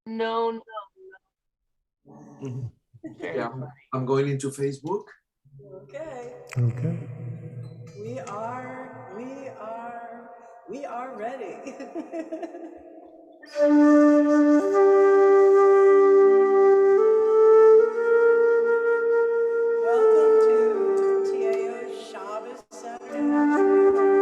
No, no. Mhm. Very Yeah, funny. I'm going into Facebook. Okay. Okay. We are ready. Welcome to TAO's Shabbos Saturday afternoon.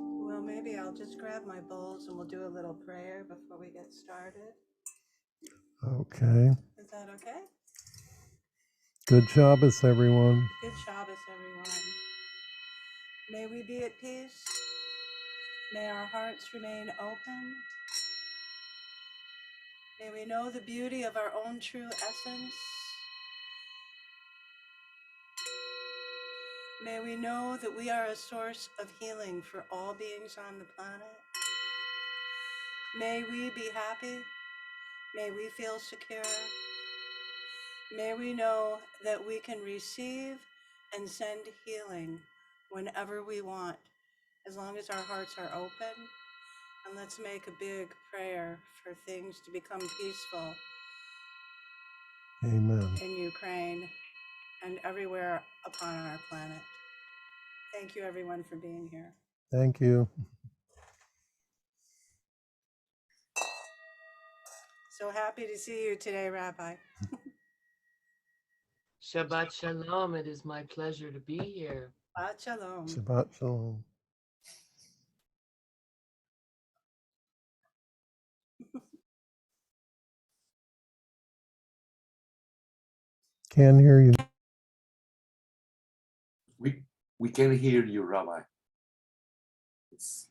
Well, maybe I'll just grab my bowls and we'll do a little prayer before we get started. Okay. Is that okay? Good Shabbos, everyone. Good Shabbos, everyone. May we be at peace. May our hearts remain open. May we know the beauty of our own true essence. May we know that we are a source of healing for all beings on the planet. May we be happy. May we feel secure. May we know that we can receive and send healing whenever we want, as long as our hearts are open. And let's make a big prayer for things to become peaceful Amen. in Ukraine and everywhere upon our planet. Thank you, everyone, for being here. Thank you. So happy to see you today, Rabbi. Shabbat Shalom. It is my pleasure to be here. Shabbat Shalom. Shabbat Shalom. Can't hear you. We can hear you, Rabbi. It's,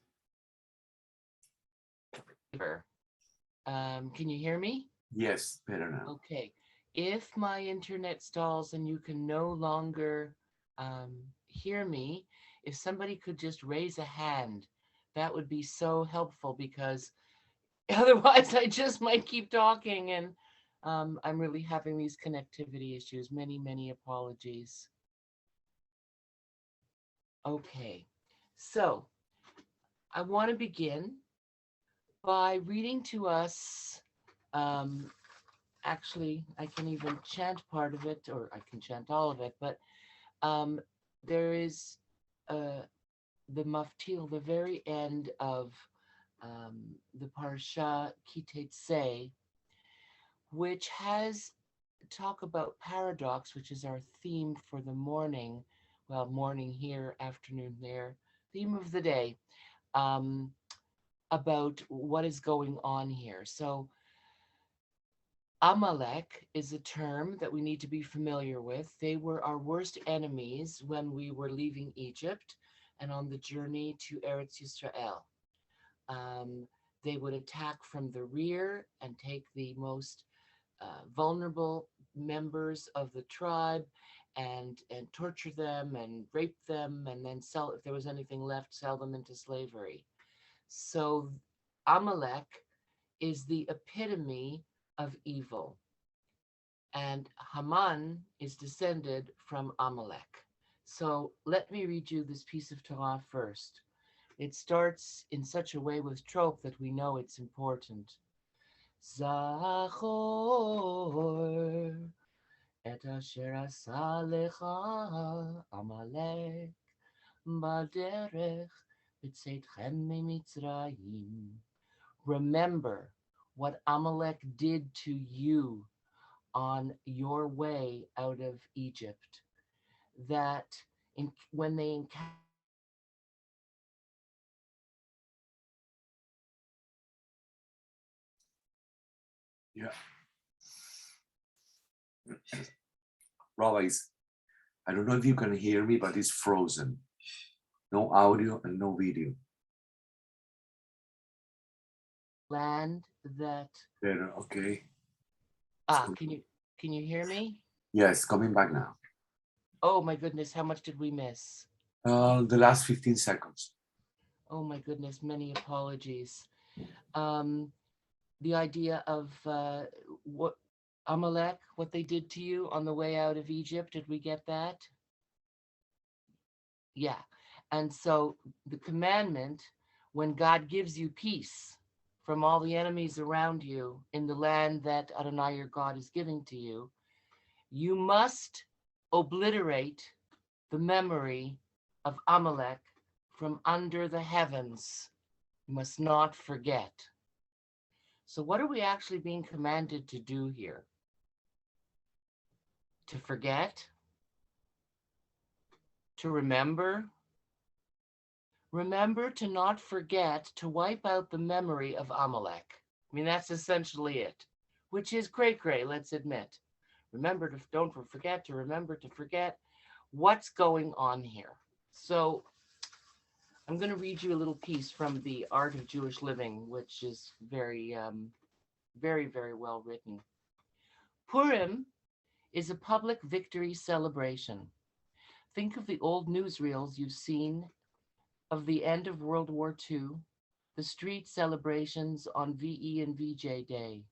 Can you hear me? yes, better now. Okay. If my internet stalls and you can no longer hear me, if somebody could just raise a hand, that would be so helpful, because otherwise I just might keep talking, and I'm really having these connectivity issues. Many, many apologies. Okay. So I want to begin by reading to us, actually, I can even chant part of it, or I can chant all of it, but there is the maftil, the very end of the Parsha Kitetse, which has talk about paradox, which is our theme for the morning, well, morning here, afternoon there, theme of the day, about what is going on here. So Amalek is a term that we need to be familiar with. They were our worst enemies when we were leaving Egypt and on the journey to Eretz Yisrael. They would attack from the rear and take the most vulnerable members of the tribe and torture them and rape them, and then sell, if there was anything left, sell them into slavery. So Amalek is the epitome of evil. And Haman is descended from Amalek. So let me read you this piece of Torah first. It starts in such a way with trope that we know it's important. Zachor et asher asa lecha Amalek baderech b'tzeitchem miMitzrayim. Remember what Amalek did to you on your way out of Egypt, that when they encountered Yeah. Rabbi, I don't know if you can hear me, but it's frozen. No audio and no video. land that Better, okay. can you hear me? Yes, coming back now. Oh my goodness, how much did we miss? The last 15 seconds. Oh my goodness, many apologies. The idea of what Amalek, what they did to you on the way out of Egypt, did we get that? Yeah. And so the commandment, when God gives you peace from all the enemies around you in the land that Adonai your God is giving to you, you must obliterate the memory of Amalek from under the heavens. You must not forget. So what are we actually being commanded to do here? To forget? To remember? Remember to not forget to wipe out the memory of Amalek. I mean, that's essentially it, which is great, let's admit. Remember to, don't forget to remember to forget what's going on here. So I'm going to read you a little piece from The Art of Jewish Living, which is very, very, very well written. Purim is a public victory celebration. Think of the old newsreels you've seen of the end of World War II, the street celebrations on VE and VJ Day,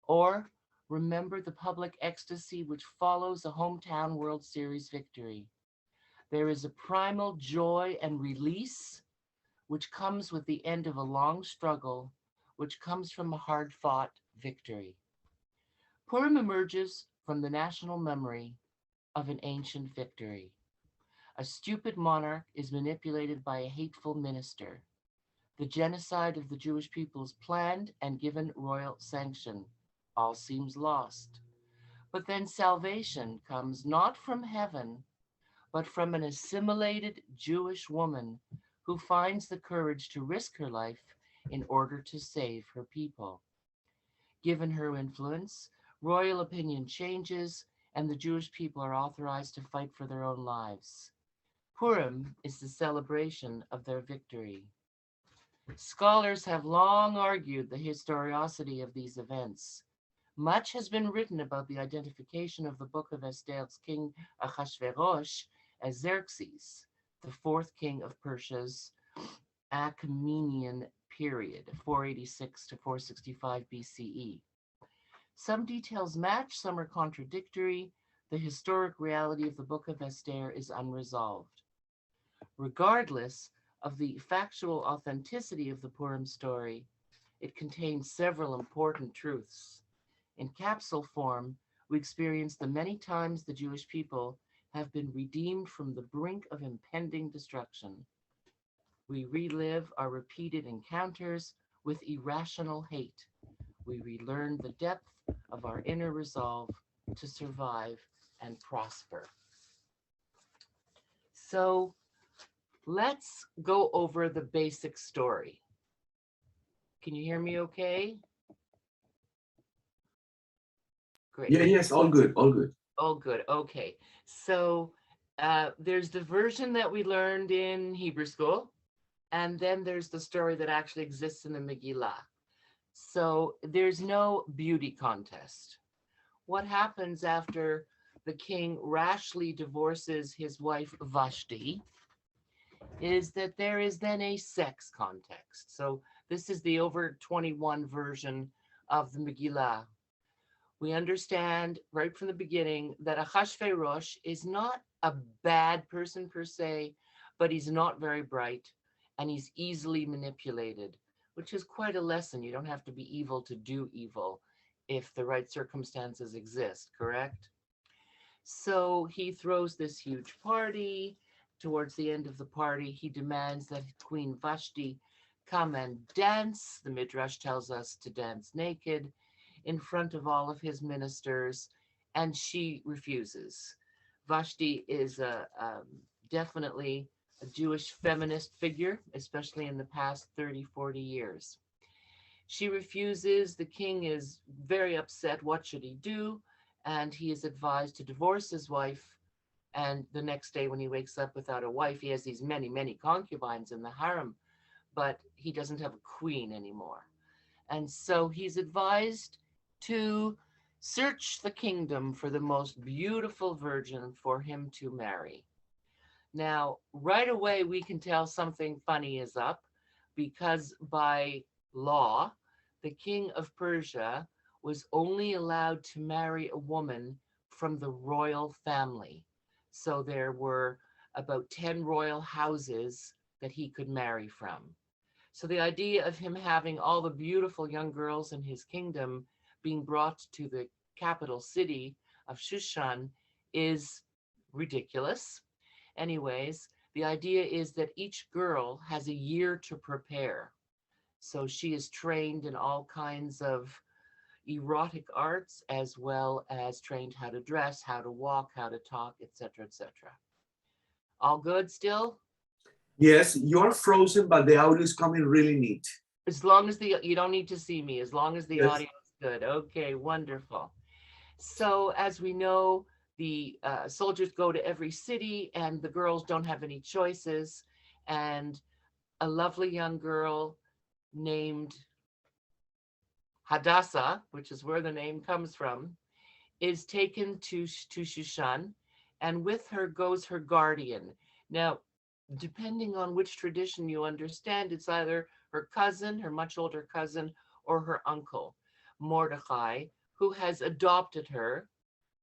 or remember the public ecstasy which follows a hometown World Series victory. There is a primal joy and release which comes with the end of a long struggle, which comes from a hard-fought victory. Purim emerges from the national memory of an ancient victory. A stupid monarch is manipulated by a hateful minister. The genocide of the Jewish people is planned and given royal sanction. All seems lost. But then salvation comes not from heaven, but from an assimilated Jewish woman who finds the courage to risk her life in order to save her people. Given her influence, royal opinion changes, and the Jewish people are authorized to fight for their own lives. Purim is the celebration of their victory. Scholars have long argued the historicity of these events. Much has been written about the identification of the Book of Esther's king Ahasuerus as Xerxes, the fourth king of Persia's Achaemenid period, 486 to 465 BCE. Some details match, some are contradictory. The historic reality of the Book of Esther is unresolved. Regardless of the factual authenticity of the Purim story, it contains several important truths. In capsule form, we experience the many times the Jewish people have been redeemed from the brink of impending destruction. We relive our repeated encounters with irrational hate. We relearn the depth of our inner resolve to survive and prosper. So let's go over the basic story. Can you hear me okay? Great. Yeah, yes, all good, all good. Oh, good. Okay. So there's the version that we learned in Hebrew school, and then there's the story that actually exists in the Megillah. So there's no beauty contest. What happens after the king rashly divorces his wife Vashti is that there is then a sex context. So this is the over 21 version of the Megillah. We understand right from the beginning that Ahasuerus is not a bad person per se, but he's not very bright and he's easily manipulated, which is quite a lesson. You don't have to be evil to do evil if the right circumstances exist, correct? So he throws this huge party. Towards the end of the party, he demands that Queen Vashti come and dance. The Midrash tells us to dance naked in front of all of his ministers, and she refuses. Vashti is definitely a Jewish feminist figure, especially in the past 30, 40 years. She refuses. The king is very upset. What should he do? And he is advised to divorce his wife. And the next day when he wakes up without a wife, he has these many, many concubines in the harem, but he doesn't have a queen anymore. And so he's advised to search the kingdom for the most beautiful virgin for him to marry. Now, right away, we can tell something funny is up because by law, the king of Persia was only allowed to marry a woman from the royal family. So there were about 10 royal houses that he could marry from. So the idea of him having all the beautiful young girls in his kingdom being brought to the capital city of Shushan is ridiculous. Anyways, the idea is that each girl has a year to prepare. So she is trained in all kinds of erotic arts, as well as trained how to dress, how to walk, how to talk, etc., etc. All good still? Yes, you're frozen, but the audio is coming really neat. As long as you don't need to see me, as long as the Yes. audio is good. Okay, wonderful. So as we know, the soldiers go to every city and the girls don't have any choices. And a lovely young girl named Hadassah, which is where the name comes from, is taken to Shushan, and with her goes her guardian. Now, depending on which tradition you understand, it's either her cousin, her much older cousin, or her uncle, Mordecai, who has adopted her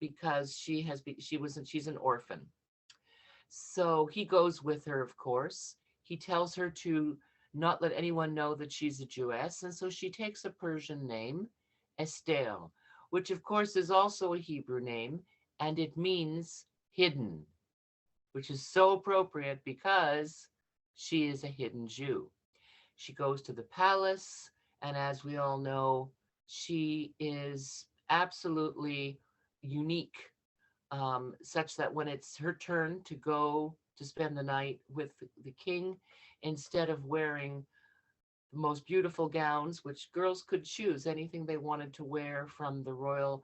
because she's an orphan. So he goes with her, of course. He tells her to not let anyone know that she's a Jewess, and so she takes a Persian name, Esther, which of course is also a Hebrew name, and it means hidden, which is so appropriate because she is a hidden Jew. She goes to the palace, and as we all know, she is absolutely unique, such that when it's her turn to go to spend the night with the king, instead of wearing the most beautiful gowns, which girls could choose anything they wanted to wear from the royal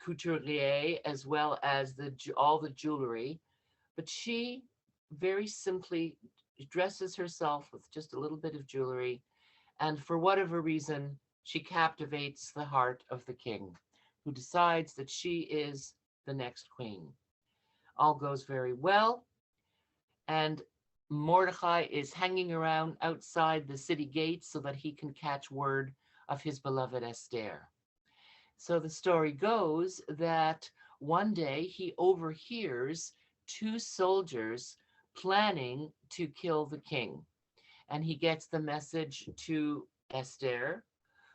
couturier, as well as all the jewelry, but she very simply dresses herself with just a little bit of jewelry, and for whatever reason, she captivates the heart of the king, who decides that she is the next queen. All goes very well, and Mordecai is hanging around outside the city gates so that he can catch word of his beloved Esther. So the story goes that one day he overhears two soldiers planning to kill the king. And he gets the message to Esther,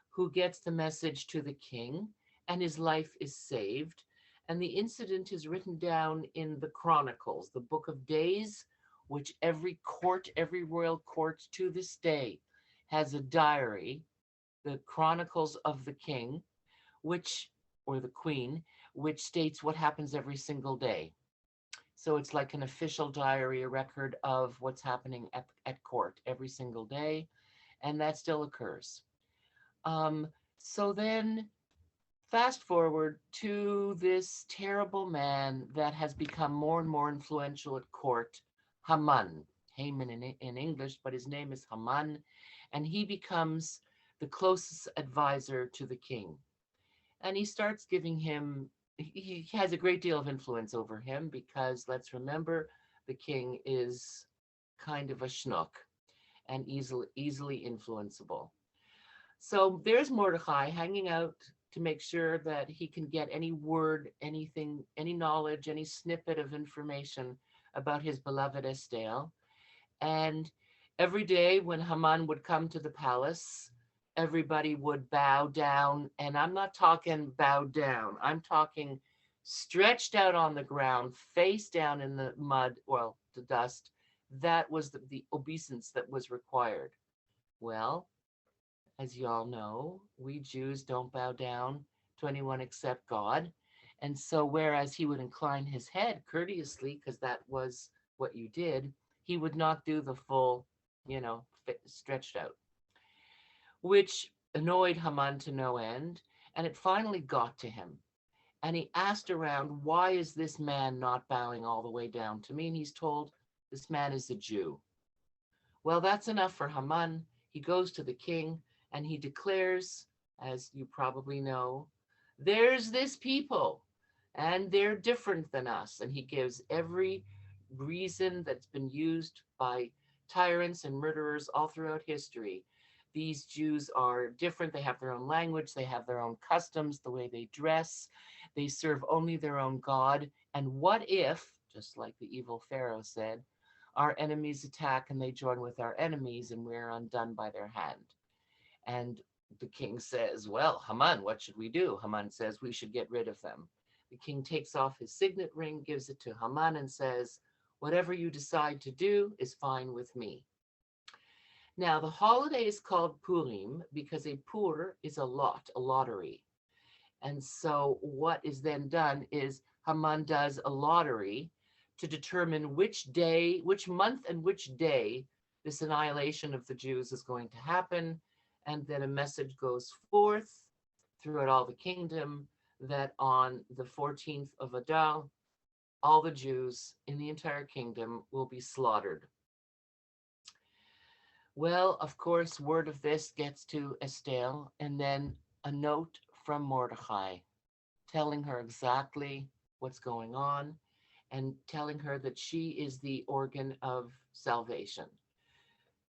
who gets the message to the king, and his life is saved. And the incident is written down in the Chronicles, the book of days, which every court, every royal court to this day has a diary, the Chronicles of the King, which, or the Queen, which states what happens every single day. So it's like an official diary, a record of what's happening at court every single day, and that still occurs. Um, so then fast forward to this terrible man that has become more and more influential at court, Haman. Haman in English, but his name is Haman, and he becomes the closest advisor to the king. And he starts giving him, he has a great deal of influence over him because let's remember the king is kind of a schnook and easily influenceable. So there's Mordecai hanging out to make sure that he can get any word, anything, any knowledge, any snippet of information about his beloved Estelle. And every day when Haman would come to the palace, everybody would bow down. And I'm not talking bow down, I'm talking stretched out on the ground, face down in the mud, well, the dust. That was the obeisance that was required. Well, as you all know, we Jews don't bow down to anyone except God. And so, whereas he would incline his head courteously, because that was what you did, he would not do the full, stretched out, which annoyed Haman to no end. And it finally got to him. And he asked around, why is this man not bowing all the way down to me? And he's told, this man is a Jew. Well, that's enough for Haman. He goes to the king and he declares, as you probably know, there's this people and they're different than us. And he gives every reason that's been used by tyrants and murderers all throughout history. These Jews are different. They have their own language. They have their own customs, the way they dress. They serve only their own God. And what if, just like the evil Pharaoh said, our enemies attack and they join with our enemies and we're undone by their hand? And the king says, well, Haman, what should we do? Haman says, we should get rid of them. The king takes off his signet ring, gives it to Haman and says, whatever you decide to do is fine with me. Now, the holiday is called Purim because a pur is a lot, a lottery. And so what is then done is Haman does a lottery to determine which day, which month and which day this annihilation of the Jews is going to happen. And then a message goes forth throughout all the kingdom that on the 14th of Adar, all the Jews in the entire kingdom will be slaughtered. Well, of course, word of this gets to Esther, and then a note from Mordecai telling her exactly what's going on. and telling her that she is the organ of salvation.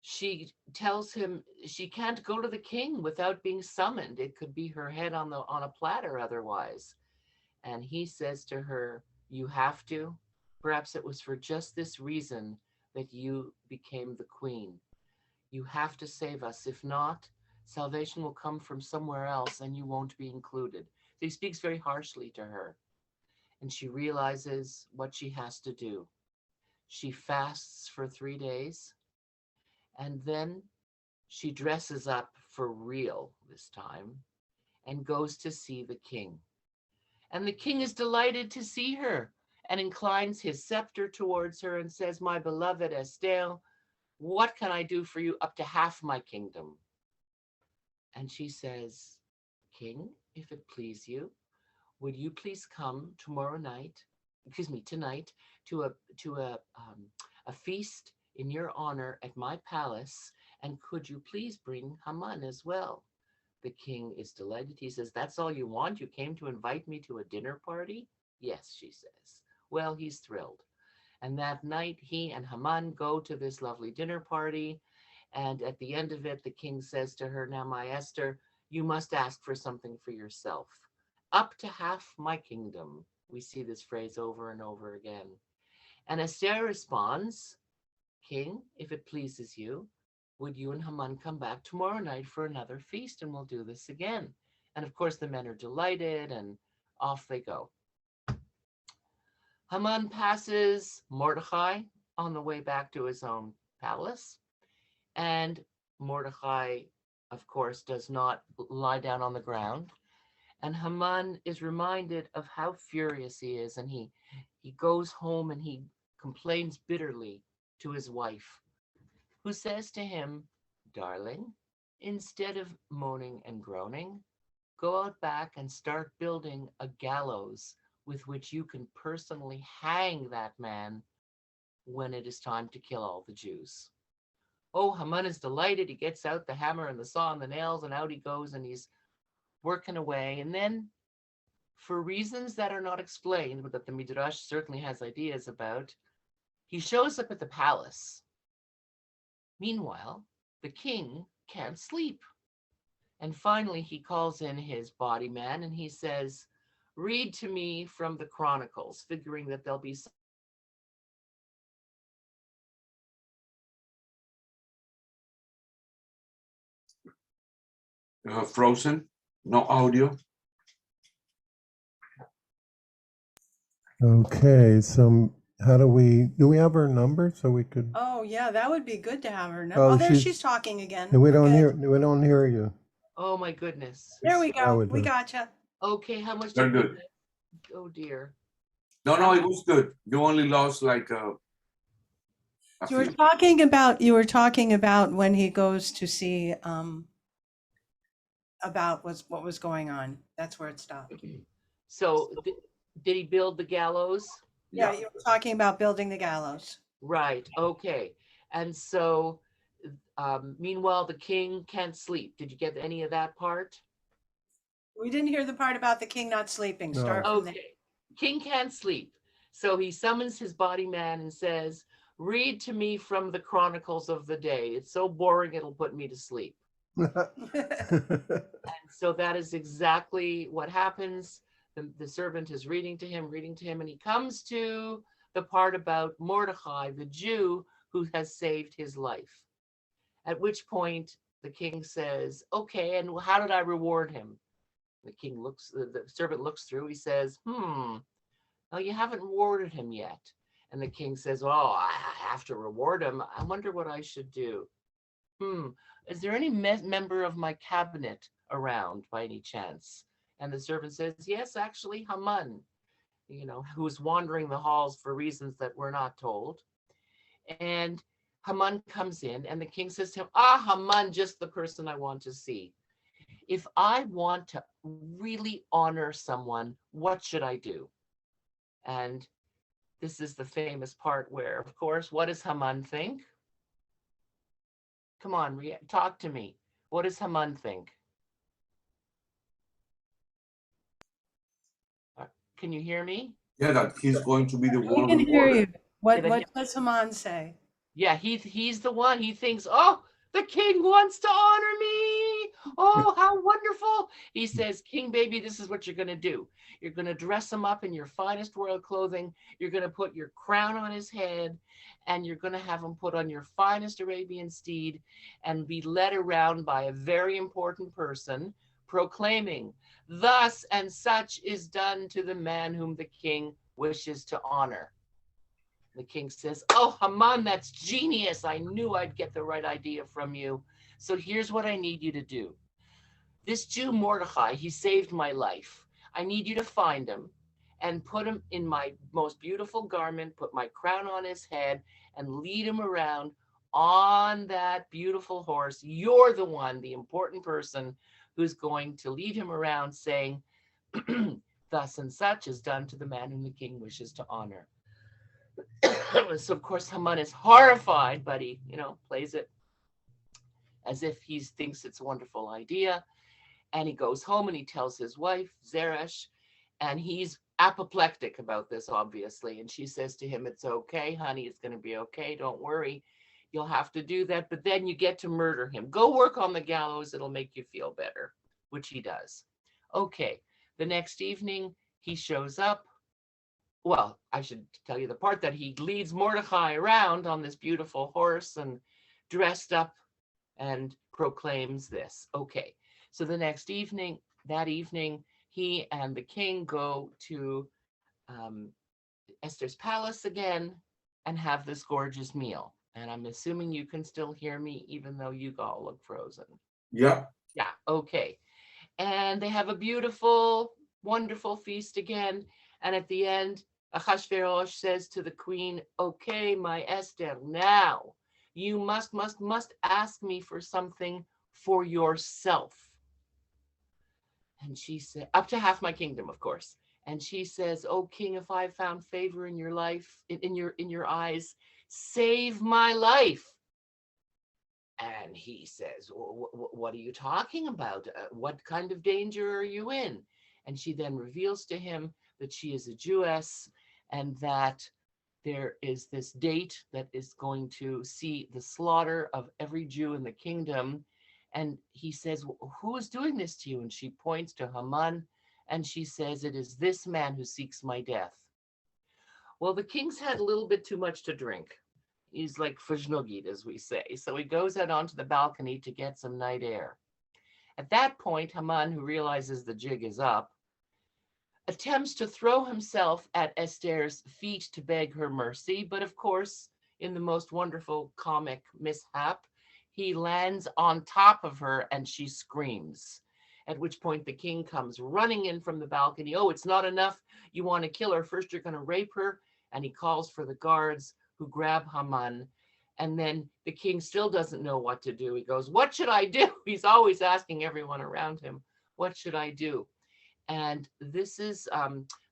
She tells him she can't go to the king without being summoned. It could be her head on a platter otherwise. And he says to her, "You have to. Perhaps it was for just this reason that you became the queen. You have to save us. If not, salvation will come from somewhere else and you won't be included." So he speaks very harshly to her, and she realizes what she has to do. She fasts for 3 days, and then she dresses up for real this time and goes to see the king. And the king is delighted to see her and inclines his scepter towards her and says, "My beloved Estelle, what can I do for you? Up to half my kingdom." And she says, "King, if it please you, would you please come tomorrow night, excuse me, tonight, to a feast in your honor at my palace, and could you please bring Haman as well?" The king is delighted. He says, "That's all you want? You came to invite me to a dinner party?" "Yes," she says. Well, he's thrilled. And that night, he and Haman go to this lovely dinner party. And at the end of it, the king says to her, "Now, my Esther, you must ask for something for yourself. Up to half my kingdom." We see this phrase over and over again. And Esther responds, "King, if it pleases you, would you and Haman come back tomorrow night for another feast and we'll do this again?" And of course, the men are delighted and off they go. Haman passes Mordecai on the way back to his own palace. And Mordecai, of course, does not lie down on the ground. And Haman is reminded of how furious he is. And he goes home and he complains bitterly to his wife, who says to him, "Darling, instead of moaning and groaning, go out back and start building a gallows with which you can personally hang that man when it is time to kill all the Jews." Oh, Haman is delighted. He gets out the hammer and the saw and the nails, and out he goes, and he's working away. And then, for reasons that are not explained, but that the Midrash certainly has ideas about, he shows up at the palace. Meanwhile, the king can't sleep. And finally, he calls in his body man and he says, "Read to me from the Chronicles," figuring that there'll be some Frozen, no audio. Okay, so how do we have her number so we could? Oh, yeah, that would be good to have her. Oh, Oh, there she's talking again. We We're don't good. hear. We don't hear you. Oh my goodness. There we Now go. we We do. gotcha. Okay, how much Very did we good. get? Oh dear. No, it was good. You only lost like a You were few. talking about when he goes to see about what was going on. That's where it stopped. So did he build the gallows? Yeah, Yeah. you were talking about building the gallows. Right. Okay. And so, meanwhile, the king can't sleep. Did you get any of that part? We didn't hear the part about the king not sleeping. No. Start from there. Okay. King can't sleep. So he summons his body man and says, "Read to me from the Chronicles of the day. It's so boring, it'll put me to sleep." And so that is exactly what happens. The servant is reading to him, and he comes to the part about Mordecai, the Jew who has saved his life. At which point the king says, "Okay, and how did I reward him?" The servant looks through, he says, "No, you haven't rewarded him yet." And the king says, "Oh, I have to reward him. I wonder what I should do. Is there any member of my cabinet around by any chance?" And the servant says, "Yes, actually, Haman, who's wandering the halls for reasons that we're not told." And Haman comes in, and the king says to him, Haman, just the person I want to see. If I want to really honor someone, what should I do? And this is the famous part where, of course, what does Haman think? Come on, talk to me. What does Haman think? Can you hear me? Yeah, that he's going to be the We one can hear you. rewarded. What does Haman say? Yeah, he's the one. He thinks, oh, the king wants to honor me. Oh, how wonderful. He says, King baby, this is what you're going to do. You're going to dress him up in your finest royal clothing. You're going to put your crown on his head, and you're going to have him put on your finest Arabian steed and be led around by a very important person proclaiming, thus and such is done to the man whom the king wishes to honor. The king says, oh, Haman, that's genius. I knew I'd get the right idea from you. So here's what I need you to do. This Jew Mordecai, he saved my life. I need you to find him and put him in my most beautiful garment, put my crown on his head, and lead him around on that beautiful horse. You're the one, the important person, who's going to lead him around saying, thus and such is done to the man whom the king wishes to honor. So of course Haman is horrified, but he, plays it as if he thinks it's a wonderful idea. And he goes home and he tells his wife, Zeresh, and he's apoplectic about this, obviously. And she says to him, it's okay, honey, it's going to be okay. Don't worry. You'll have to do that. But then you get to murder him. Go work on the gallows. It'll make you feel better, which he does. Okay. The next evening, he shows up. Well, I should tell you the part that he leads Mordecai around on this beautiful horse and dressed up and proclaims this. Okay. So the next evening, he and the king go to Esther's palace again and have this gorgeous meal. And I'm assuming you can still hear me, even though you all look frozen. Yeah. Yeah, okay. And they have a beautiful, wonderful feast again. And at the end, Ahasuerus says to the queen, okay, my Esther, now you must ask me for something for yourself. And she said, up to half my kingdom, of course. And she says, oh, king, if I found favor in your life, in your eyes, save my life. And he says, what are you talking about? What kind of danger are you in? And she then reveals to him that she is a Jewess and that there is this date that is going to see the slaughter of every Jew in the kingdom. And he says, who is doing this to you? And she points to Haman and she says, it is this man who seeks my death. Well, the king's had a little bit too much to drink. He's like fajnugid, as we say. So he goes out onto the balcony to get some night air. At that point, Haman, who realizes the jig is up, attempts to throw himself at Esther's feet to beg her mercy. But of course, in the most wonderful comic mishap, he lands on top of her and she screams. At which point the king comes running in from the balcony. Oh, it's not enough. You want to kill her. First, you're going to rape her. And he calls for the guards who grab Haman. And then the king still doesn't know what to do. He goes, what should I do? He's always asking everyone around him, what should I do? And this is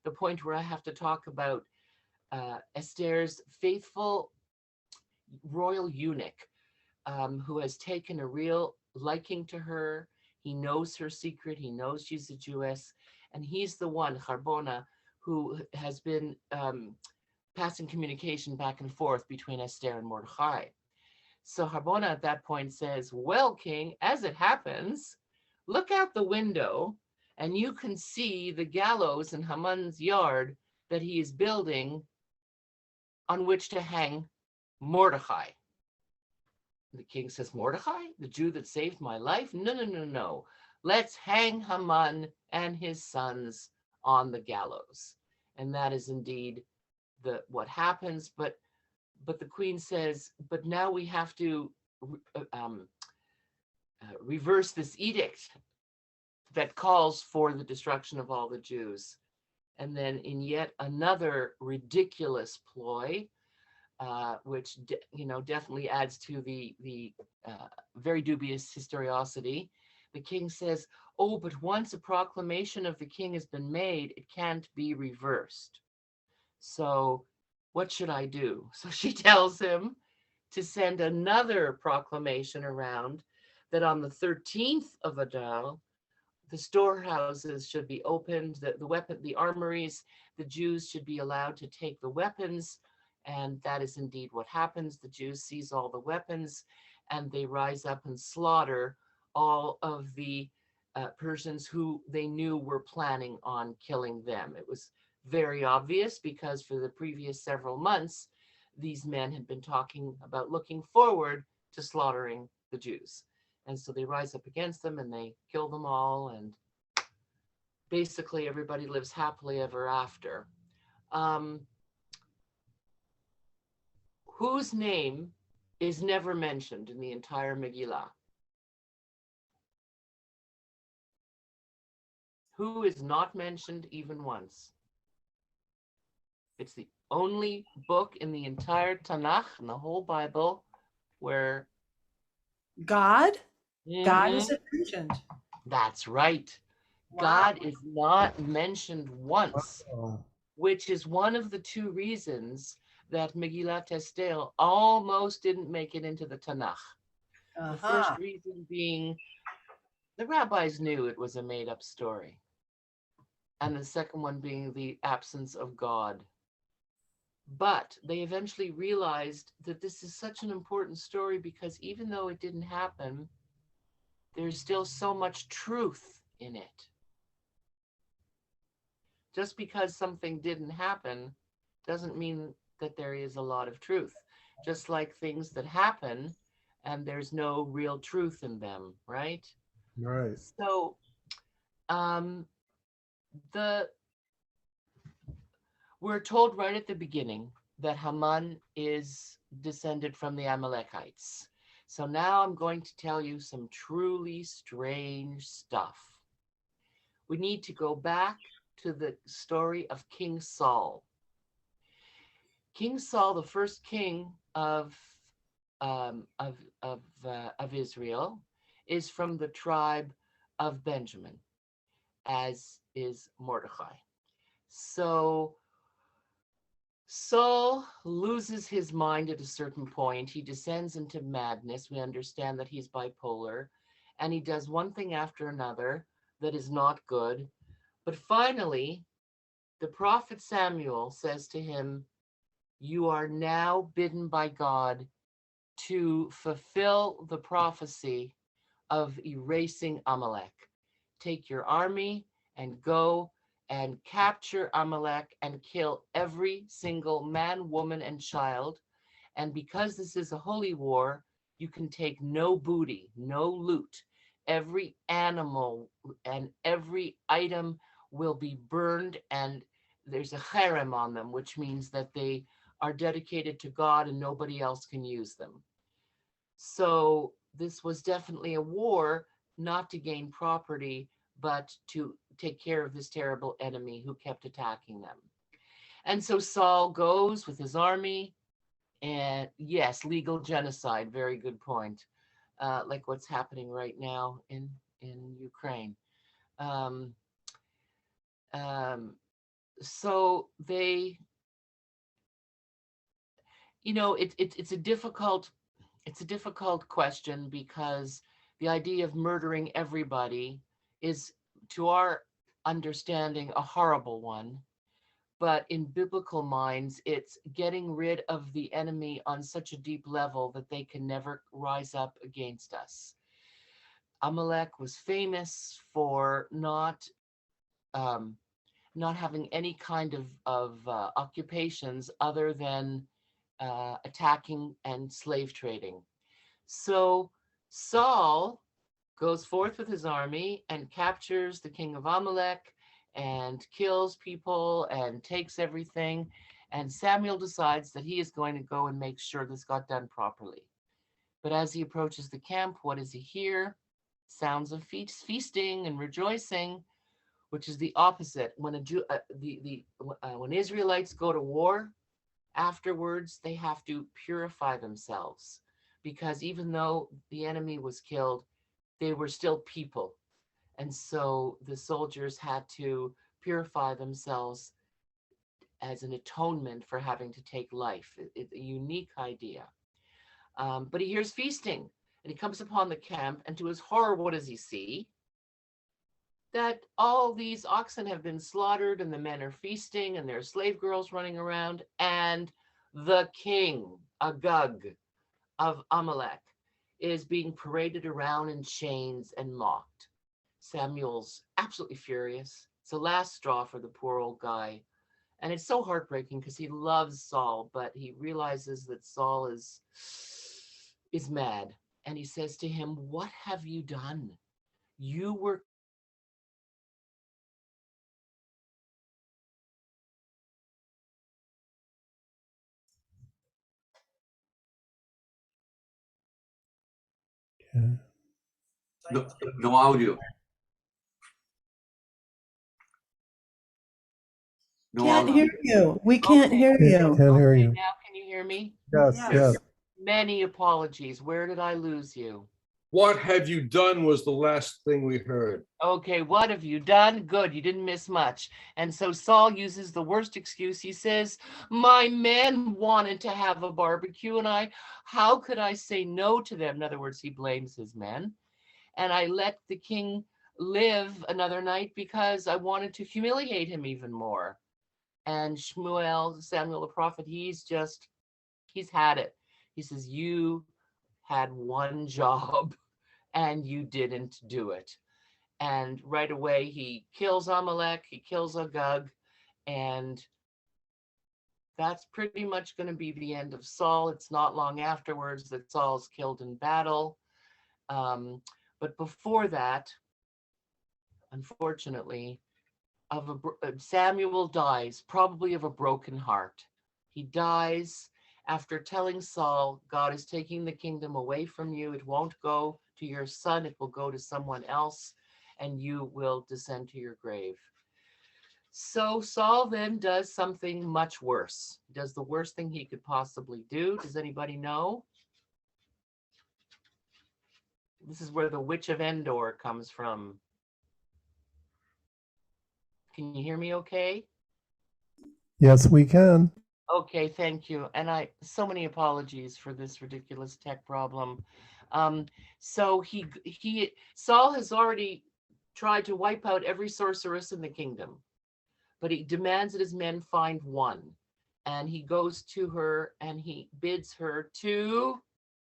the point where I have to talk about Esther's faithful royal eunuch, who has taken a real liking to her. He knows her secret. He knows she's a Jewess. And he's the one, Harbona, who has been passing communication back and forth between Esther and Mordecai. So Harbona at that point says, well, king, as it happens, look out the window and you can see the gallows in Haman's yard that he is building on which to hang Mordecai. The king says, Mordecai, the Jew that saved my life? No. Let's hang Haman and his sons on the gallows. And that is indeed what happens. But the queen says, but now we have to reverse this edict that calls for the destruction of all the Jews. And then in yet another ridiculous ploy, which definitely adds to the very dubious historiosity, the king says, oh, but once a proclamation of the king has been made, it can't be reversed. So what should I do? So she tells him to send another proclamation around that on the 13th of Adar, the storehouses should be opened, the armories, the Jews should be allowed to take the weapons. And that is indeed what happens. The Jews seize all the weapons and they rise up and slaughter all of the Persians who they knew were planning on killing them. It was very obvious because for the previous several months, these men had been talking about looking forward to slaughtering the Jews. And so they rise up against them and they kill them all. And basically, everybody lives happily ever after. Um, whose name is never mentioned in the entire Megillah? Who is not mentioned even once? It's the only book in the entire Tanakh, in the whole Bible, where God? God Mhm, isn't mentioned. that's right. Wow. God is not mentioned once, Oh, which is one of the two reasons that Megillat Esther almost didn't make it into the Tanakh. The first reason being the rabbis knew it was a made-up story, and the second one being the absence of God. But they eventually realized that this is such an important story because even though it didn't happen, there's still so much truth in it. Just because something didn't happen doesn't mean that there is a lot of truth. Just like things that happen and there's no real truth in them, right? right. So um, the we're told right at the beginning that Haman is descended from the Amalekites. So now I'm going to tell you some truly strange stuff. We need to go back to the story of King Saul. King Saul, the first king of Israel, is from the tribe of Benjamin, as is Mordecai. So Saul loses his mind at a certain point. He descends into madness. We understand that he's bipolar, and he does one thing after another that is not good. But finally, the prophet Samuel says to him, "You are now bidden by God to fulfill the prophecy of erasing Amalek. Take your army and go and capture Amalek and kill every single man, woman, and child. And because this is a holy war, you can take no booty, no loot. Every animal and every item will be burned, and there's a cherem on them, which means that they are dedicated to God and nobody else can use them." So this was definitely a war, not to gain property, but to take care of this terrible enemy who kept attacking them. And so Saul goes with his army, and yes, legal genocide, very good point. Like what's happening right now in Ukraine. Um, um, so they, it's a difficult question because the idea of murdering everybody is, to our understanding, a horrible one. But in biblical minds, it's getting rid of the enemy on such a deep level that they can never rise up against us. Amalek was famous for um, not having any kind of occupations other than attacking and slave trading. So Saul goes forth with his army and captures the king of Amalek and kills people and takes everything. And Samuel decides that he is going to go and make sure this got done properly. But as he approaches the camp, what does he hear? Sounds of feasting and rejoicing, which is the opposite. When when Israelites go to war, afterwards they have to purify themselves, because even though the enemy was killed, they were still people. And so the soldiers had to purify themselves as an atonement for having to take life. It's a unique idea. But he hears feasting and he comes upon the camp, and to his horror, what does he see? that all these oxen have been slaughtered and the men are feasting and there are slave girls running around, and the king, Agag of Amalek, is being paraded around in chains and mocked. Samuel's absolutely furious. It's the last straw for the poor old guy. And it's so heartbreaking because he loves Saul, but he realizes that Saul is mad. And he says to him, "What have you done? You were Okay. No, no audio. No Can't audio. hear you. We can't okay. hear you. Can't hear Okay, you. now can you hear me? Yes, Yes. yes. Many apologies. Where did I lose you? What have you done was the last thing we heard. Okay, what have you done? Good, you didn't miss much. And so Saul uses the worst excuse. He says, "My men wanted to have a barbecue, and how could I say no to them?" In other words, he blames his men. "And I let the king live another night because I wanted to humiliate him even more." And Samuel the prophet, he's had it. He says, "You had one job and you didn't do it." And right away he kills Amalek, he kills Agag, and that's pretty much going to be the end of Saul. It's not long afterwards that Saul's killed in battle. But before that, unfortunately, Samuel dies, probably of a broken heart. He dies after telling Saul, "God is taking the kingdom away from you. It won't go to your son, it will go to someone else, and you will descend to your grave." So Saul then does something much worse. He does the worst thing he could possibly do. Does anybody know? This is where the Witch of Endor comes from. Can you hear me okay? Yes, we can. Okay, thank you. And so many apologies for this ridiculous tech problem. So Saul has already tried to wipe out every sorceress in the kingdom, but he demands that his men find one. And he goes to her and he bids her to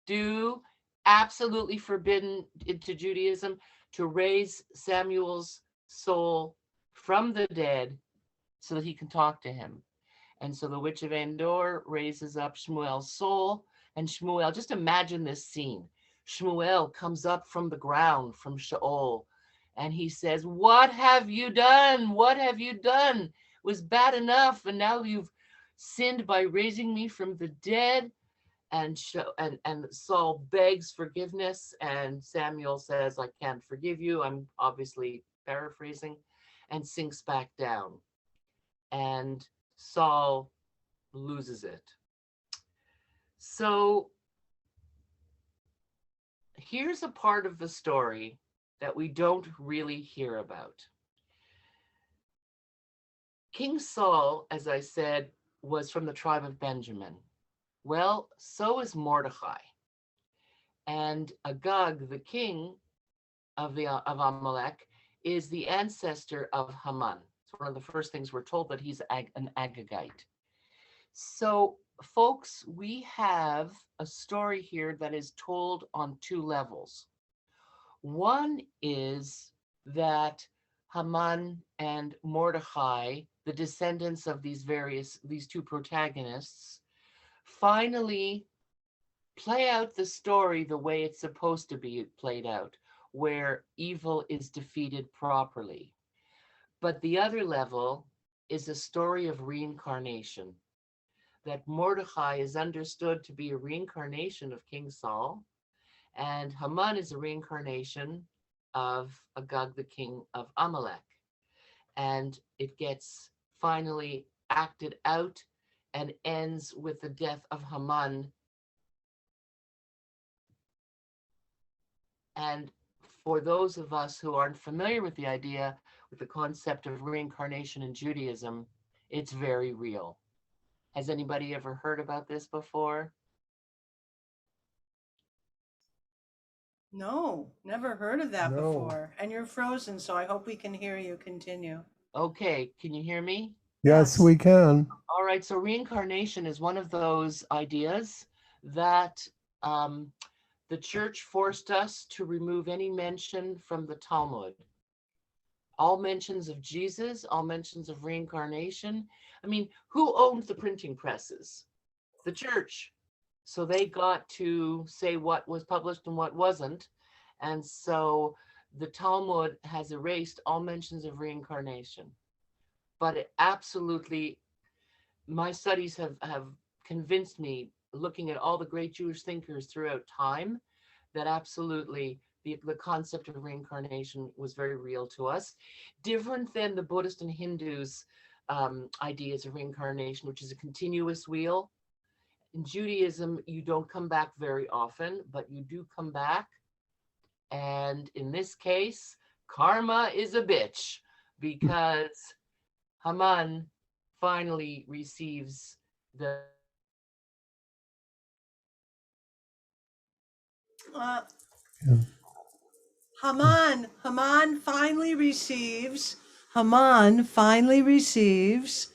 do absolutely forbidden to Judaism, to raise Samuel's soul from the dead so that he can talk to him. And so the Witch of Endor raises up Shmuel's soul, and Shmuel, just imagine this scene. Shmuel comes up from the ground, from Sheol, and he says, "What have you done? What have you done? It was bad enough, and now you've sinned by raising me from the dead." And Saul begs forgiveness, and Samuel says, "I can't forgive you." I'm obviously paraphrasing, and sinks back down. And Saul loses it. So here's a part of the story that we don't really hear about. King Saul, as I said, was from the tribe of Benjamin. Well, so is Mordecai. And Agag, the king of Amalek, is the ancestor of Haman. It's one of the first things we're told, that he's an Agagite. So, folks, we have a story here that is told on two levels. One is that Haman and Mordecai, the descendants of these two protagonists, finally play out the story the way it's supposed to be played out, where evil is defeated properly. But the other level is a story of reincarnation, that Mordecai is understood to be a reincarnation of King Saul, and Haman is a reincarnation of Agag, the king of Amalek. And it gets finally acted out and ends with the death of Haman. And for those of us who aren't familiar with the idea, with the concept of reincarnation in Judaism, it's very real. Has anybody ever heard about this before? No, never heard of that No. before. And you're frozen, so I hope we can hear you continue. Okay, can you hear me? Yes, Yes. we can. All right, so reincarnation is one of those ideas that the church forced us to remove any mention from the Talmud. All mentions of Jesus, all mentions of reincarnation. I mean, who owns the printing presses? The church. So they got to say what was published and what wasn't. And so the Talmud has erased all mentions of reincarnation. But it absolutely, my studies have convinced me, looking at all the great Jewish thinkers throughout time, that absolutely the concept of reincarnation was very real to us. Different than the Buddhist and Hindus' ideas of reincarnation, which is a continuous wheel. In Judaism, you don't come back very often, but you do come back. And in this case, karma is a bitch because Haman finally receives the Uh, Yeah. Haman finally receives.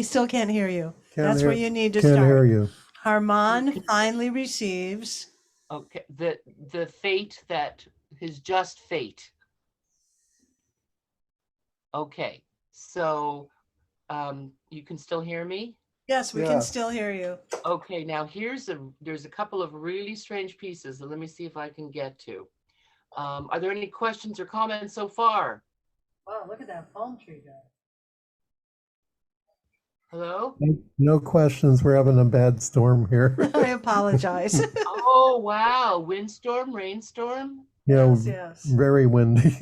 Still can't hear you. Can't That's hear, where you need to can't start. hear you. Haman finally receives. okay the fate that his just fate. Okay, so you can still hear me? Yes, we can Yes. still hear you. Okay, now there's a couple of really strange pieces that let me see if I can get to. Are there any questions or comments so far? Wow, look at that palm tree guy. Hello? No questions. We're having a bad storm here. I apologize. Oh, wow. Windstorm, rainstorm? Yeah, Yes. very windy.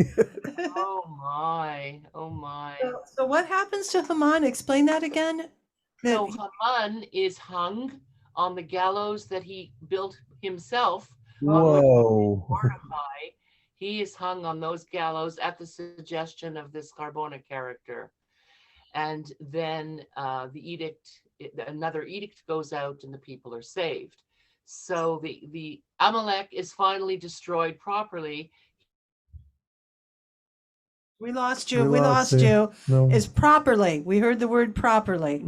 Oh my. Oh my. So what happens to Haman? Explain that again. So Haman is hung on the gallows that he built himself. Whoa. Mordecai, he is hung on those gallows at the suggestion of this Carbona character. And then another edict goes out and the people are saved. So the Amalek is finally destroyed properly. We lost you. We lost you. No. Is properly. We heard the word properly.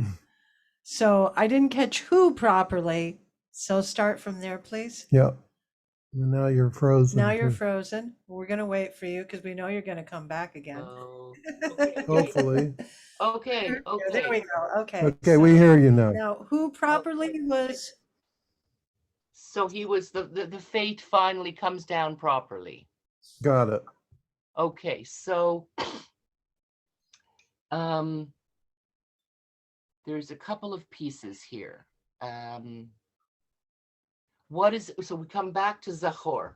So I didn't catch who properly. So start from there, please. Yeah. And now you're frozen. Now you're too. frozen. We're going to wait for you because we know you're going to come back again. Oh, Hopefully. okay, There we okay. go. Okay. Okay, we hear you now. Now, who properly was? So he was the fate finally comes down properly. Got it. Okay, so there's a couple of pieces here. So we come back to Zachor,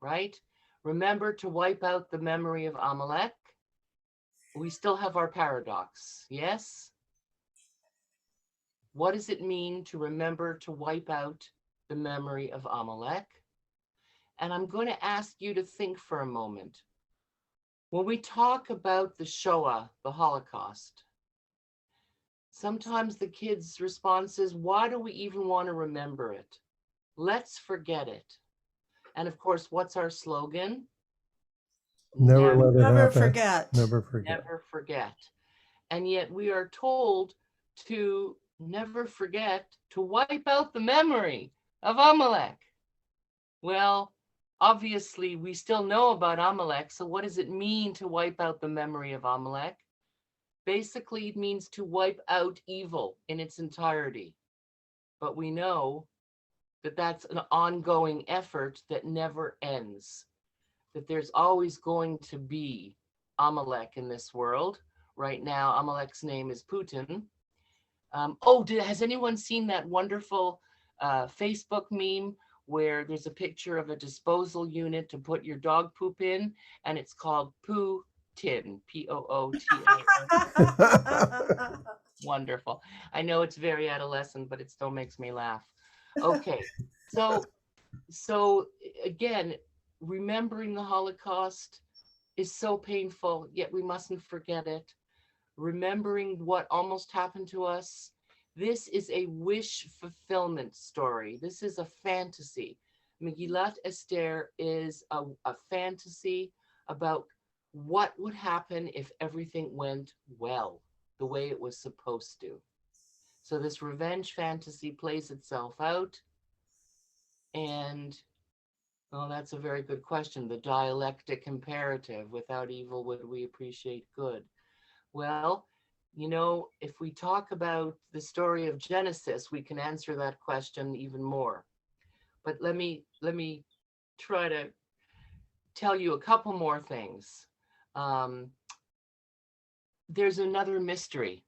right? Remember to wipe out the memory of Amalek. We still have our paradox, yes? What does it mean to remember to wipe out the memory of Amalek? And I'm going to ask you to think for a moment. When we talk about the Shoah, the Holocaust, sometimes the kids' response is, why do we even want to remember it? Let's forget it. And of course, what's our slogan? Never forget. Never forget. Never forget. And yet we are told to never forget to wipe out the memory of Amalek. Well, obviously, we still know about Amalek. So what does it mean to wipe out the memory of Amalek? Basically, it means to wipe out evil in its entirety. But we know that that's an ongoing effort that never ends, that there's always going to be Amalek in this world. Right now, Amalek's name is Putin. Has anyone seen that wonderful Facebook meme where there's a picture of a disposal unit to put your dog poop in, and it's called Poo-tin, P-O-O-T-I-N. Wonderful. I know it's very adolescent, but it still makes me laugh. Okay, so again, remembering the Holocaust is so painful, yet we mustn't forget it. Remembering what almost happened to us. This is a wish fulfillment story. This is a fantasy. Megillat Esther is a fantasy about what would happen if everything went well, the way it was supposed to. So this revenge fantasy plays itself out. And well, that's a very good question. The dialectic imperative, without evil, would we appreciate good? Well, if we talk about the story of Genesis, we can answer that question even more. But let me try to tell you a couple more things. Um, there's another mystery,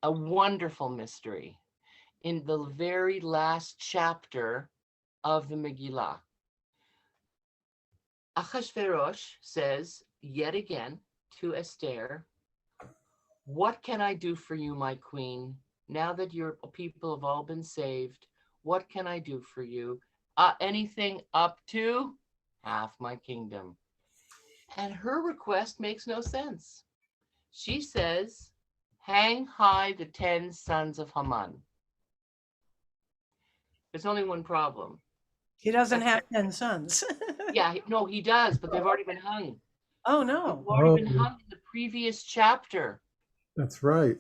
a wonderful mystery, in the very last chapter of the Megillah. Achashverosh says yet again to Esther, "What can I do for you, my queen? Now that your people have all been saved, what can I do for you? Anything up to half my kingdom." And her request makes no sense. She says, "Hang high the 10 sons of Haman." There's only one problem. He doesn't have 10 sons. Yeah, no, he does, but they've already been hung. Oh, They've no. already been Oh. hung in the previous chapter. That's right.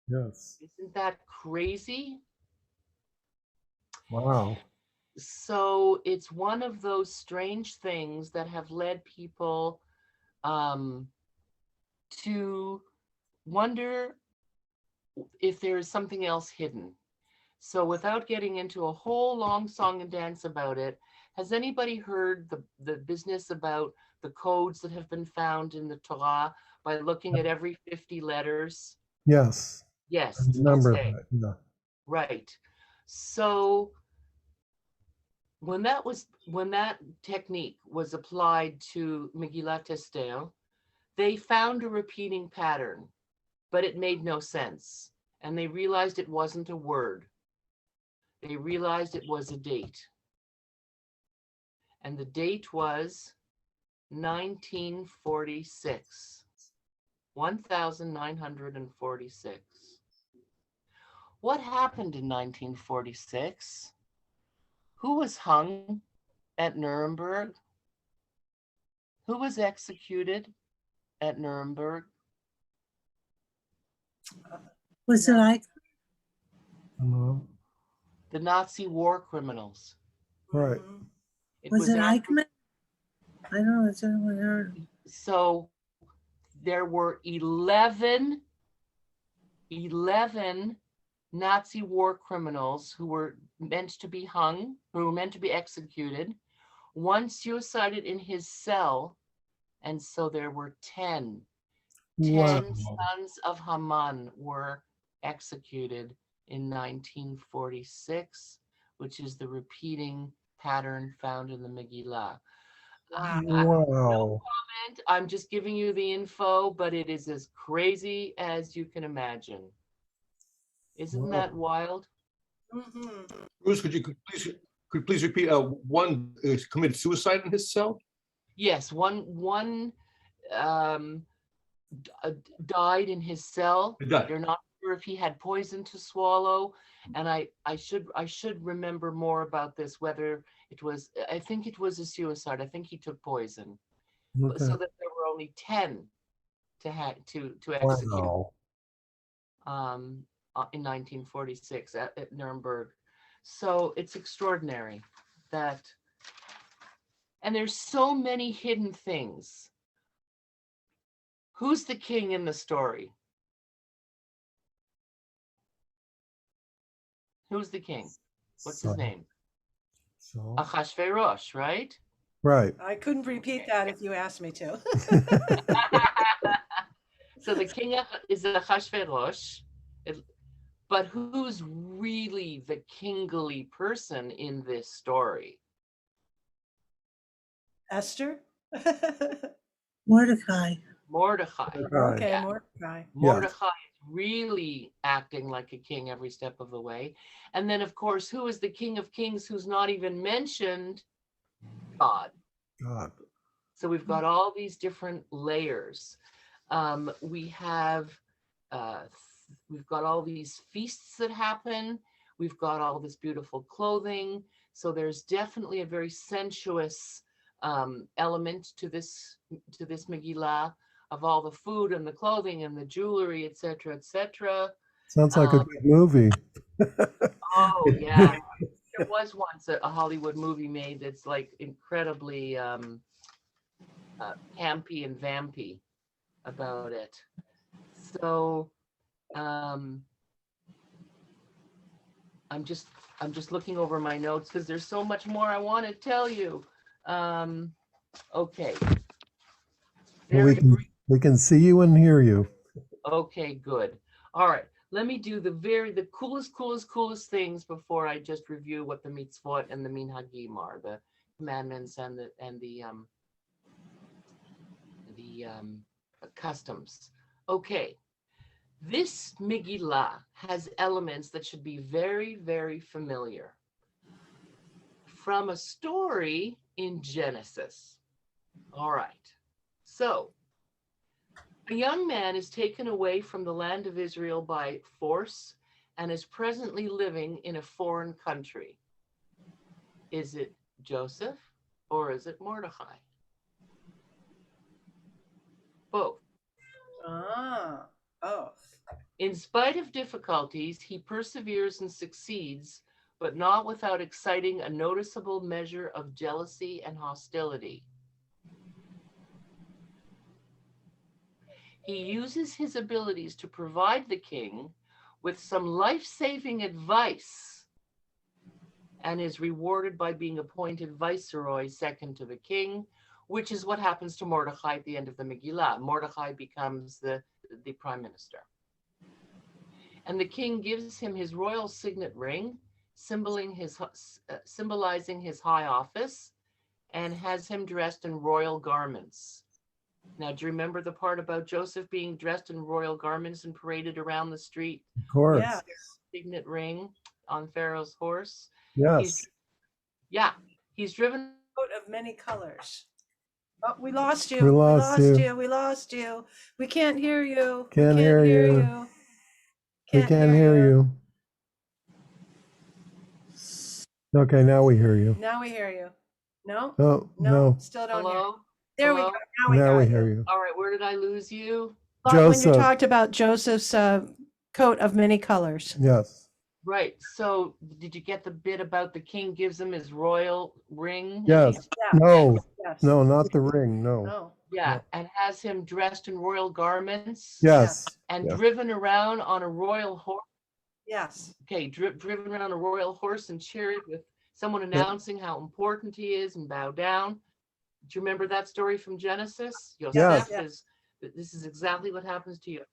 Yes. Isn't that crazy? Wow. So it's one of those strange things that have led people to wonder if there is something else hidden. So without getting into a whole long song and dance about it, has anybody heard the business about the codes that have been found in the Torah by looking at every 50 letters? Yes. I Yes, remember okay, that. Yeah. right. So when that technique was applied to Megillat Esther, they found a repeating pattern, but it made no sense. And they realized it wasn't a word. They realized it was a date. And the date was 1946. 1946. What happened in 1946? Who was hung at Nuremberg? Who was executed at Nuremberg? Was it like, Uh, The Nazi war criminals. Right. Mhm. was it after- Eichmann? I don't know, has anyone heard? So there were 11 Nazi war criminals who were meant to be hung, who were meant to be executed. One suicided in his cell, and so there were 10. 10 Wow. sons of Haman were executed in 1946, which is the repeating pattern found in the Megillah. Wow. Wow. I'm just giving you the info, but it is as crazy as you can imagine. Isn't Wow. that wild? Mhm. Bruce, could you please repeat? One committed suicide in his cell. Yes, one um, died in his cell. He died. They're not sure if he had poison to swallow, and I should remember more about this. Whether it was, I think it was a suicide. I think he took poison, Okay. so that there were only 10 to execute Wow. In 1946 at Nuremberg. So it's extraordinary that, and there's so many hidden things. Who's the king in the story? Who's the king? What's his So- name? So, Achashverosh, right? right. I couldn't repeat that if you asked me to. So the king is Achashverosh, but who's really the kingly person in this story? Esther? Mordecai. Mordecai. Okay, Yeah. Mordecai. Mordecai is really acting like a king every step of the way. And then, of course, who is the King of Kings who's not even mentioned? God. God. So we've got all these different layers. We've got all these feasts that happen. We've got all this beautiful clothing. So there's definitely a very sensuous element to this Megillah, of all the food and the clothing and the jewelry, etc., etc. Sounds like a Um, good movie. oh yeah, there was once a Hollywood movie made that's like incredibly campy and vampy about it. So um, I'm just looking over my notes because there's so much more I want to tell you. Okay. Well, we Very can brief. we can see you and hear you. Okay, good. All right. Let me do the coolest things before I just review what the mitzvot and the minhagim are, the commandments and the customs. Okay. This Megillah has elements that should be very, very familiar from a story in Genesis. All right. So, a young man is taken away from the land of Israel by force and is presently living in a foreign country. Is it Joseph or is it Mordecai? Both. Both. In spite of difficulties, he perseveres and succeeds, but not without exciting a noticeable measure of jealousy and hostility. He uses his abilities to provide the king with some life-saving advice and is rewarded by being appointed viceroy second to the king, which is what happens to Mordecai at the end of the Megillah. Mordecai becomes the prime minister. And the king gives him his royal signet ring, symbolizing his high office, and has him dressed in royal garments. Now, do you remember the part about Joseph being dressed in royal garments and paraded around the street? Of course. Yeah. Signet ring on Pharaoh's horse. Yes. He's driven Coat of many colors. Oh, we lost you. We lost you. We lost you. We can't hear you. Can't we hear you. We can't hear you. Okay, now we hear you. Now we hear you. No? Oh, no. Still don't hear. Hello? There we Hello? go. Now we got hear you. All right, where did I lose you? When you Joseph. talked about Joseph's coat of many colors. Yes. Right. So did you get the bit about the king gives him his royal ring? Yes. Yeah. No. Yes. No, not the ring. No. No. Yeah, and has him dressed in royal garments. Yes. And Yeah. driven around on a royal horse. Yes. Okay, driven around on a royal horse and chariot with someone announcing how important he is and bow down. Do you remember that story from Genesis? Yosef Yes. this is exactly what happens to you.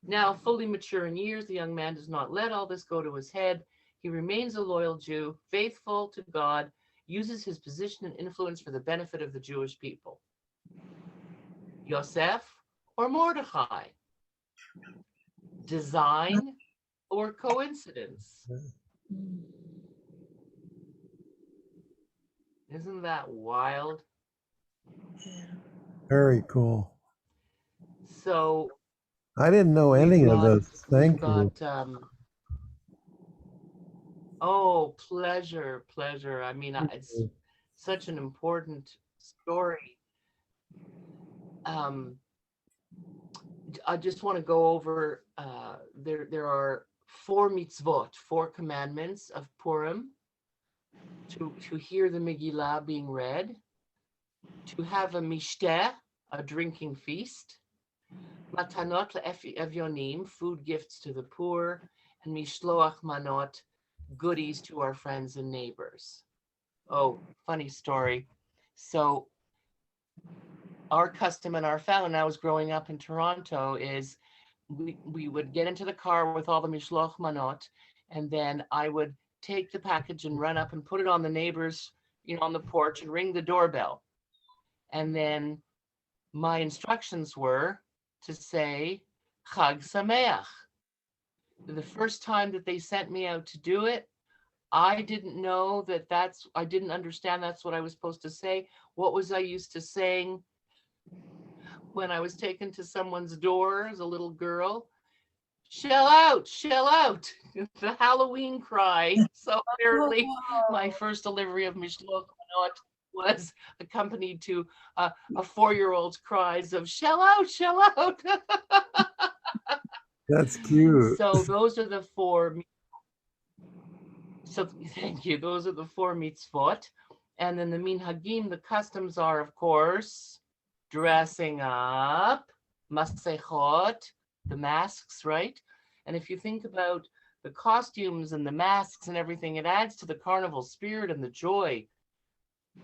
Now, fully mature in years, the young man does not let all this go to his head. He remains a loyal Jew, faithful to God, uses his position and influence for the benefit of the Jewish people. Yosef or Mordecai? Design or coincidence? Isn't that wild? Very cool. So I didn't know any of this. Thank you. Oh, pleasure. I mean, it's such an important story. I just want to go over, there are 4 mitzvot, 4 commandments of Purim, to hear the Megillah being read, to have a mishteh, a drinking feast, matanot le'evyonim, food gifts to the poor, and mishloach manot, goodies to our friends and neighbors. Oh, funny story. So our custom in our family, when I was growing up in Toronto, is we would get into the car with all the mishloach manot, and then I would take the package and run up and put it on the neighbors, on the porch and ring the doorbell. And then my instructions were to say, Chag Sameach. The first time that they sent me out to do it, I didn't know I didn't understand that's what I was supposed to say. What was I used to saying when I was taken to someone's door as a little girl? shell out, shell out. The Halloween cry. So apparently my first delivery of Mishloach Manot was accompanied to a 4-year-old's cries of shell out, shell out. That's cute. So those are the four. So thank you. Those are the 4 mitzvot. And then the minhagim, the customs are, of course, dressing up, masechot, the masks, right? And if you think about the costumes and the masks and everything, it adds to the carnival spirit and the joy.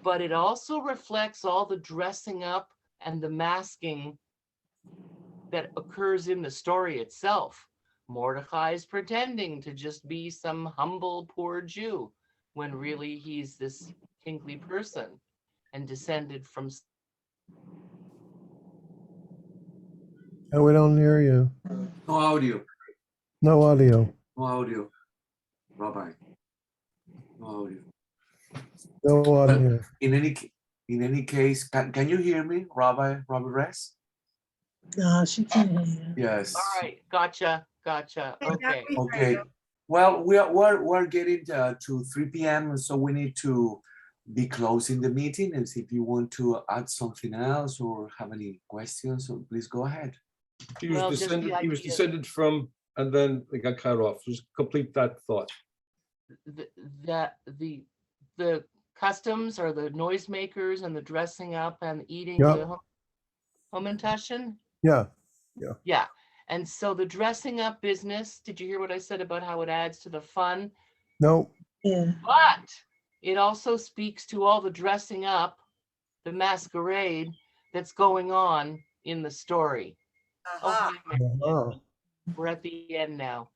But it also reflects all the dressing up and the masking that occurs in the story itself. Mordecai is pretending to just be some humble, poor Jew, when really he's this kingly person and descended from. And we don't hear you. No audio. No audio. No audio. Rabbi. No audio. No audio. In any case, can you hear me, Rabbi Rez? No, she can't hear you. Yes. All right, gotcha. Okay. Okay. Well, we're getting to 3 p.m. So we need to be closing the meeting. And if you want to add something else or have any questions, so please go ahead. He was Well, just the descended. He was idea- descended from, and then they got cut off. Just complete that thought. The customs are the noisemakers and the dressing up and eating Yep. the Homentashen. Yeah. Yeah. And so the dressing up business, did you hear what I said about how it adds to the fun? No. Yeah. But it also speaks to all the dressing up, the masquerade that's going on in the story. Aha. Oh. We're at the end now.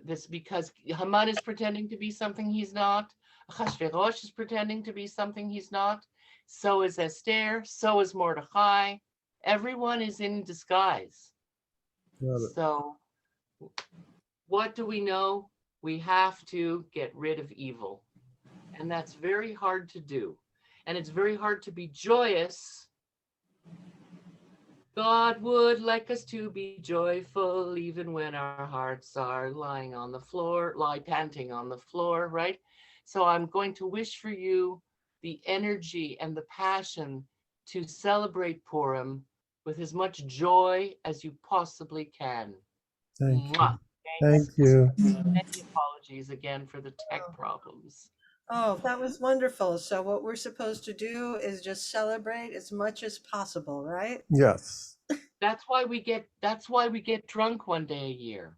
This because Haman is pretending to be something he's not. Achashverosh is pretending to be something he's not. So is Esther. So is Mordecai. Everyone is in disguise. Got it. So what do we know? We have to get rid of evil. And that's very hard to do. And it's very hard to be joyous. God would like us to be joyful even when our hearts are lying on the floor, panting on the floor, right? So I'm going to wish for you the energy and the passion to celebrate Purim with as much joy as you possibly can. Thank you. Mwah. Thank you. Many apologies again for the tech problems. Oh, that was wonderful. So what we're supposed to do is just celebrate as much as possible, right? Yes. That's why we get drunk one day a year.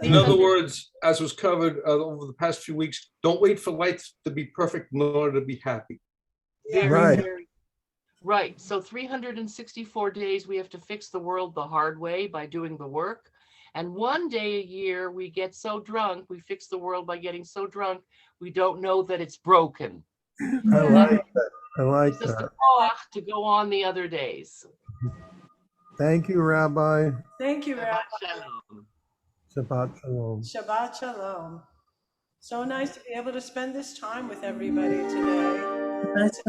In other words, as was covered over the past few weeks, don't wait for life to be perfect in order to be happy. Right. Right. So 364 days we have to fix the world the hard way by doing the work. And one day a year we get so drunk, we fix the world by getting so drunk, we don't know that it's broken. I like that. I like It's just the that. koach to go on the other days. Thank you, Rabbi. Thank you, Rabbi. Shalom. Shabbat shalom. Shabbat shalom. So nice to be able to spend this time with everybody today. That's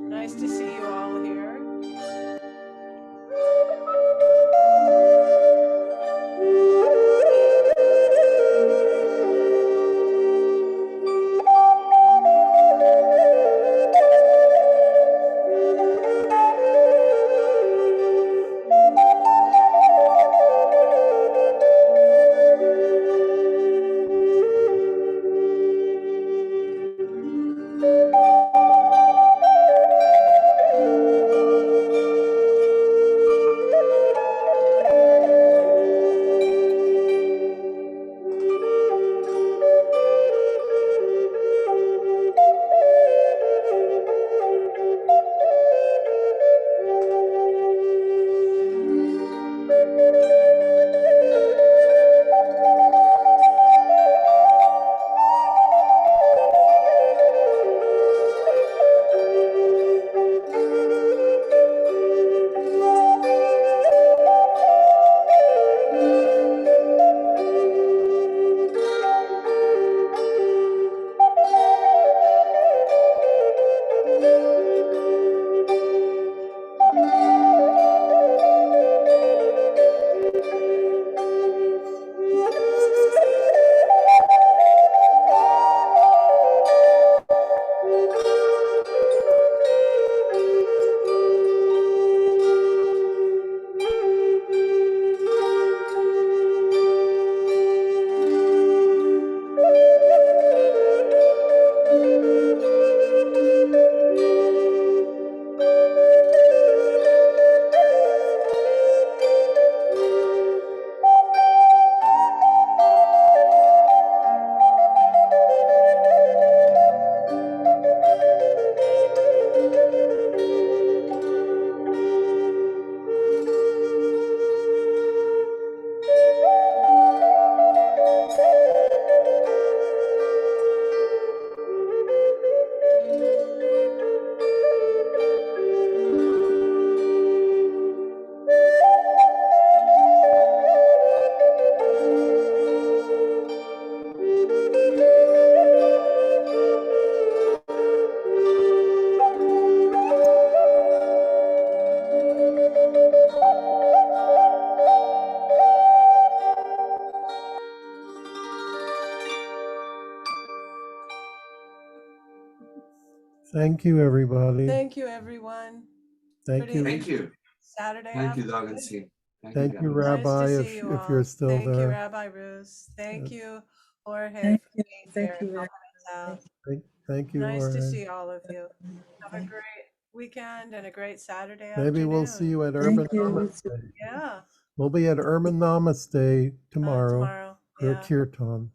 Nice to see you all here. Thank you, everybody. Thank you, everyone. Thank Pretty you. Thank you. Saturday Thank you, afternoon. Doug and Sim. Thank you, guys. Nice to Rabbi, see you if all. you're still Thank you, there. Rabbi Ruth. Thank you, Jorge, Thank for you. being Thank here you and very helping us out. Thank you, Nice to Jorge. see all of you. Have a great weekend and a great Saturday Maybe afternoon. we'll see you at Urban Thank you. Namaste. Yeah, We'll be at Urban Namaste tomorrow tomorrow. for Yeah. Kirtan.